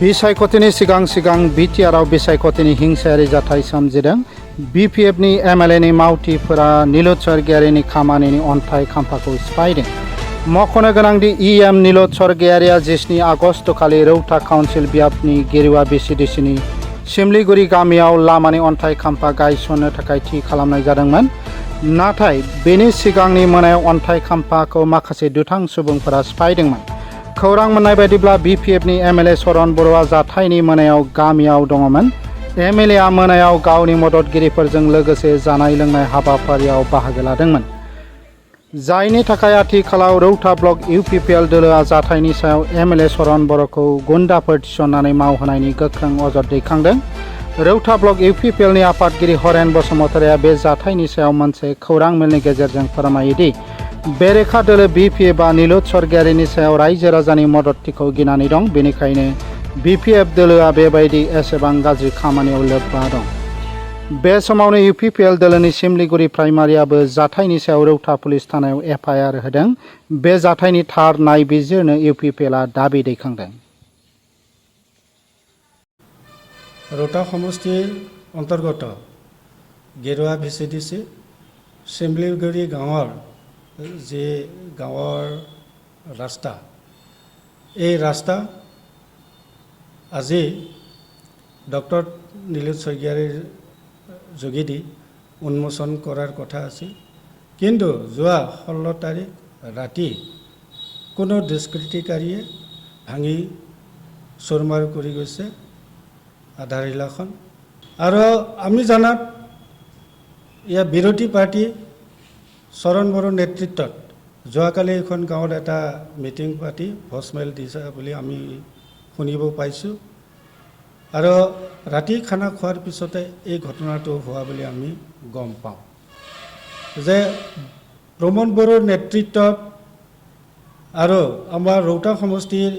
बिसायख'थिनि सिगां बिटिआरआव बिसायख'थिनि हिंसायारि जाथाय सोमजिदों। बिपिएफनि एमएलएनि मावथिफोरा निलुत स्वर्गियारिनि खामानिनि अन्थाइ खाम्फाखौ सिफायदों। मख'नो गोनांदि इएम निलुत स्वर्गियारिया 17 आगस्तखालि रौता काउन्सिल बियाबनि गेरुवा बिसिडिसिनि सिमलिगुरि गामियाव लामानि अन्थाइ खाम्फा गायसननो थाखाय थि खालामनाय जादोंमोन। नाथाय बेनि सिगांनि मोनायाव अन्थाइ खाम्फाखौ माखासे दुथां सुबुंफोरा सिफायदोंमोन। खौरां मोननाय बायदिब्ला बिपिएफनि एमएलए सरन बर'आ जाथायनि मोनायाव गामियाव दङमोन। एमएलएआ मोनायाव गावनि मददगिरिफोरजों लोगोसे जानाय लोंनाय हाबाफारियाव बाहागो लादोंमोन, जायनि थाखाय आथिखालाव रौता ब्लक इउपिपिएल दोलोआ जाथायनि सायाव एमएलए सरन बर'खौ गुन्डाफोर थिसननानै मावहोनायनि गोख्रों अजद दैखांदों। रौता ब्लक इउपिपिएलनि आफादगिरि हरेन बसुमतारिया बे जाथायनि सायाव मोनसे खौरां मेलनि गेजेरजों फोरमायोदि बेरेखा दोलो बिपिएफआ निलुत स्वर्गियारिनि सायाव रायजो राजानि मददथिखौ गिनानै दं। बेनिखायनो बिपिएफ दोलोआ बेबायदि एसेबां गाज्रि खामानियाव लोब्बा दं। बे समावनो इउपिपिएल दोलोनि सिमलिगुरि प्राइमारियाबो जाथायनि सायाव रौता पुलिस थानायाव एफआइआर होदों। बे जाथायनि थार नायबिजिरनो इउपिपिएलआ दाबि दैखांदों। रौता समष्टिर अंतर्गत गेरुवा भिसिडिसि सिमलिगुरि गाँवर जे गाँवर रास्ता, এই रास्ता আজি ডক্টর নীলুত স্বৰ্গীয়াৰীৰ যোগেদি উন্মোচন কৰাৰ কথা আছিল, কিন্তু যোৱা 16 তাৰিখ ৰাতি কোনো দুষ্কৃতিকাৰীয়ে ভাঙি চুৰমাৰ কৰি গৈছে আধাৰশিলাখন। আৰু আমি জানাত ইয়াৰ বিৰোধী পাৰ্টি চৰণ বড়োৰ নেতৃত্বত যোৱাকালি এখন গাঁৱত এটা মিটিং পাতি ভোজমেল দিছে বুলি আমি শুনিব পাইছোঁ। আৰু ৰাতি খানা খোৱাৰ পিছতে এই ঘটনাটো হোৱা বুলি আমি গম পাওঁ যে প্ৰমোদ বড়োৰ নেতৃত্বত আৰু আমাৰ ৰৌতা সমষ্টিৰ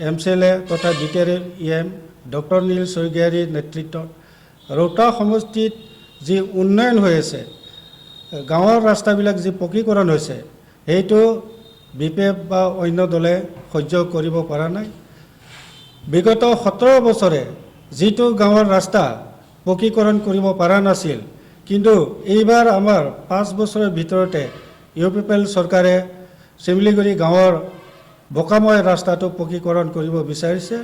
এমএলএ তথা বিটিআৰএফ ইএম ডক্টৰ নীল স্বৰ্গীয়াৰীৰ নেতৃত্বত ৰৌতা সমষ্টিত যি উন্নয়ন হৈ আছে, গাঁৱৰ ৰাস্তাবিলাক যি পকীকৰণ হৈছে, সেইটো বিপিএফ বা অন্য দলে সহ্য কৰিব পৰা নাই। বিগত 17 বছৰে যিটো গাঁৱৰ ৰাস্তা পকীকৰণ কৰিব পৰা নাছিল, কিন্তু এইবাৰ আমাৰ 5 বছৰৰ ভিতৰতে ইউপিপিএল চৰকাৰে চিমলিগুৰি গাঁৱৰ বোকাময় ৰাস্তাটো পকীকৰণ কৰিব বিচাৰিছে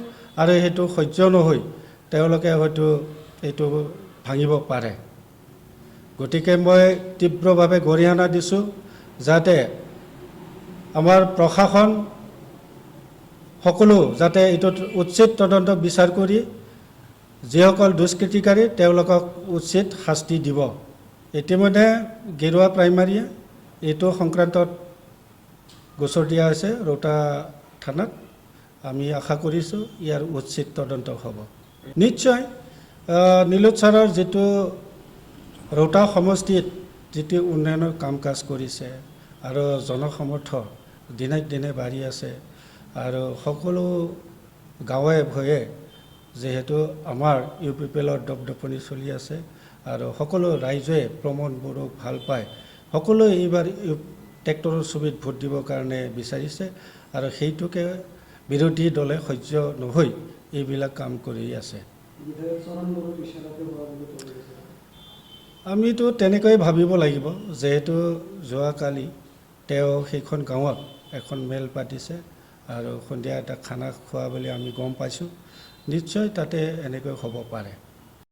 আৰু সেইটো সহ্য নহৈ তেওঁলোকে হয়তো এইটো ভাঙিব পাৰে। গতিকে মই তীব্ৰভাৱে গৰিহণা দিছোঁ যাতে আমাৰ প্ৰশাসন সকলো যাতে এইটোত উচিত তদন্ত বিচাৰ কৰি যিসকল দুষ্কৃতিকাৰী তেওঁলোকক উচিত শাস্তি দিব। ইতিমধ্যে গেৰুৱা প্ৰাইমাৰীয়ে এইটো সংক্ৰান্তত গোচৰ দিয়া হৈছে ৰৌতা থানাত। আমি আশা কৰিছোঁ ইয়াৰ উচিত তদন্ত হ'ব। নিশ্চয় নীলুত ছাৰৰ যিটো ৰৌতা সমষ্টিত যিটো উন্নয়নৰ কাম কাজ কৰিছে আৰু জনসমৰ্থন দিনে দিনে বাঢ়ি আছে, আৰু সকলো গাঁৱে ভূঞে যিহেতু আমাৰ ইউপিপিএলৰ দপদপনি চলি আছে আৰু সকলো ৰাইজে প্ৰমোদ বড়োক ভাল পায়, সকলোৱে এইবাৰ ট্ৰেক্টৰৰ ছবিত ভোট দিবৰ কাৰণে বিচাৰিছে আৰু সেইটোকে বিৰোধী দলে সহ্য নহৈ এইবিলাক কাম কৰি আছে। আমিতো তেনেকৈ ভাবিব লাগিব, যিহেতু যোৱাকালি তেওঁ সেইখন গাঁৱত এখন মেল পাতিছে আৰু সন্ধিয়া এটা খানা খোৱা বুলি আমি গম পাইছোঁ। নিশ্চয় তাতে এনেকৈ হ'ব পাৰে।